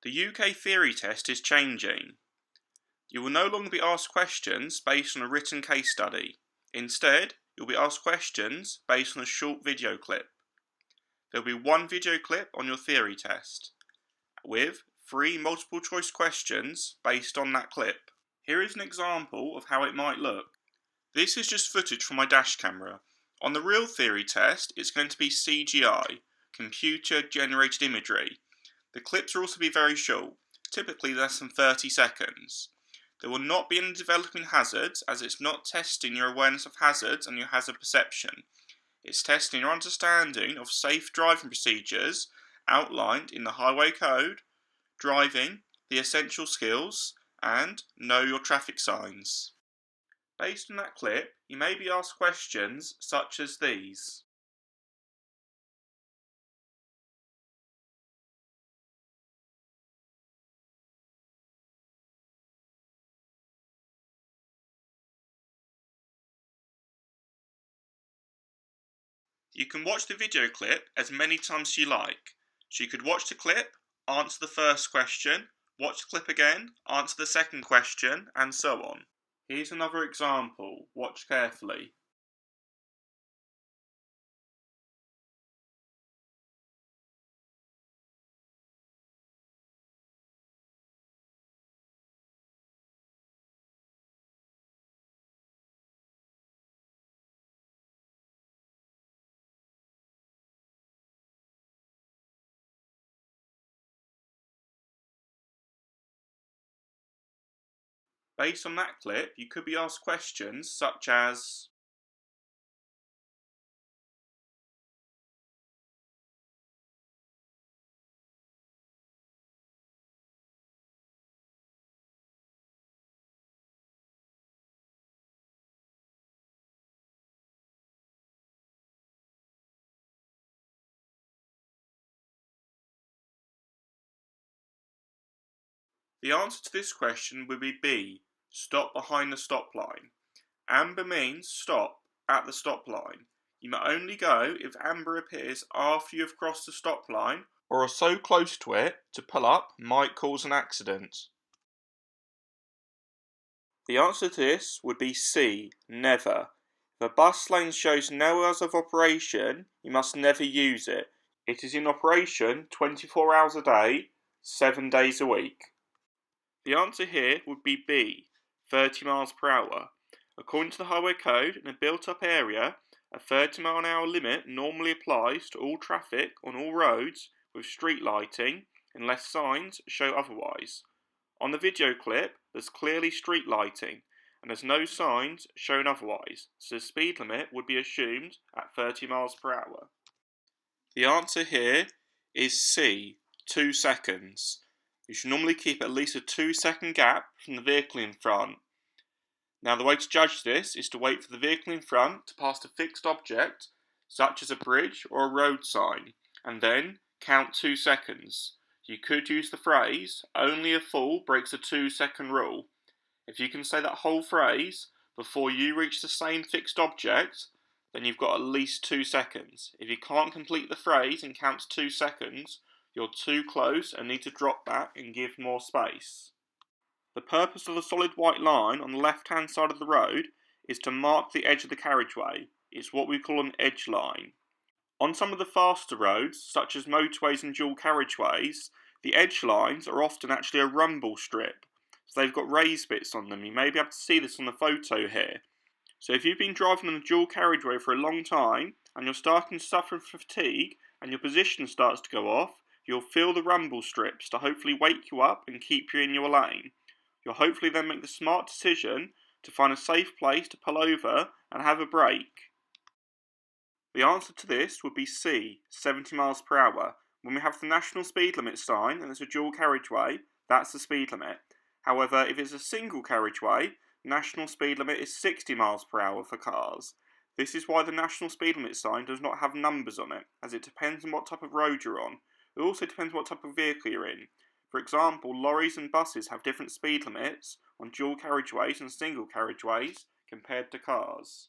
The UK theory test is changing. You will no longer be asked questions based on a written case study. Instead, you'll be asked questions based on a short video clip. There will be one video clip on your theory test, with 3 multiple choice questions based on that clip. Here is an example of how it might look. This is just footage from my dash camera. On the real theory test, it's going to be CGI, Computer Generated Imagery. The clips will also be very short, typically less than 30 seconds. There will not be any developing hazards, as it's not testing your awareness of hazards and your hazard perception. It's testing your understanding of safe driving procedures outlined in the Highway Code, driving, the essential skills, and know your traffic signs. Based on that clip, you may be asked questions such as these. You can watch the video clip as many times as you like. So you could watch the clip, answer the first question, watch the clip again, answer the second question, and so on. Here's another example. Watch carefully. Based on that clip, you could be asked questions such as, the answer to this question would be B, stop behind the stop line. Amber means stop at the stop line. You may only go if amber appears after you have crossed the stop line or are so close to it to pull up might cause an accident. The answer to this would be C, never. If a bus lane shows no hours of operation, you must never use it. It is in operation 24 hours a day, 7 days a week. The answer here would be B, 30 miles per hour. According to the Highway Code, in a built-up area, a 30-mile-an-hour limit normally applies to all traffic on all roads with street lighting, unless signs show otherwise. On the video clip, there's clearly street lighting, and there's no signs showing otherwise, so the speed limit would be assumed at 30 miles per hour. The answer here is C, 2 seconds. You should normally keep at least a 2-second gap from the vehicle in front. Now the way to judge this is to wait for the vehicle in front to pass a fixed object, such as a bridge or a road sign, and then count 2 seconds. You could use the phrase, only a fool breaks the 2-second rule. If you can say that whole phrase before you reach the same fixed object, then you've got at least 2 seconds. If you can't complete the phrase and count 2 seconds, you're too close and need to drop back and give more space. The purpose of the solid white line on the left-hand side of the road is to mark the edge of the carriageway. It's what we call an edge line. On some of the faster roads, such as motorways and dual carriageways, the edge lines are often actually a rumble strip. So they've got raised bits on them. You may be able to see this on the photo here. So if you've been driving on a dual carriageway for a long time and you're starting to suffer from fatigue and your position starts to go off, you'll feel the rumble strips to hopefully wake you up and keep you in your lane. You'll hopefully then make the smart decision to find a safe place to pull over and have a break. The answer to this would be C, 70 miles per hour. When we have the national speed limit sign and it's a dual carriageway, that's the speed limit. However, if it's a single carriageway, national speed limit is 60 miles per hour for cars. This is why the national speed limit sign does not have numbers on it, as it depends on what type of road you're on. It also depends what type of vehicle you're in. For example, lorries and buses have different speed limits on dual carriageways and single carriageways compared to cars.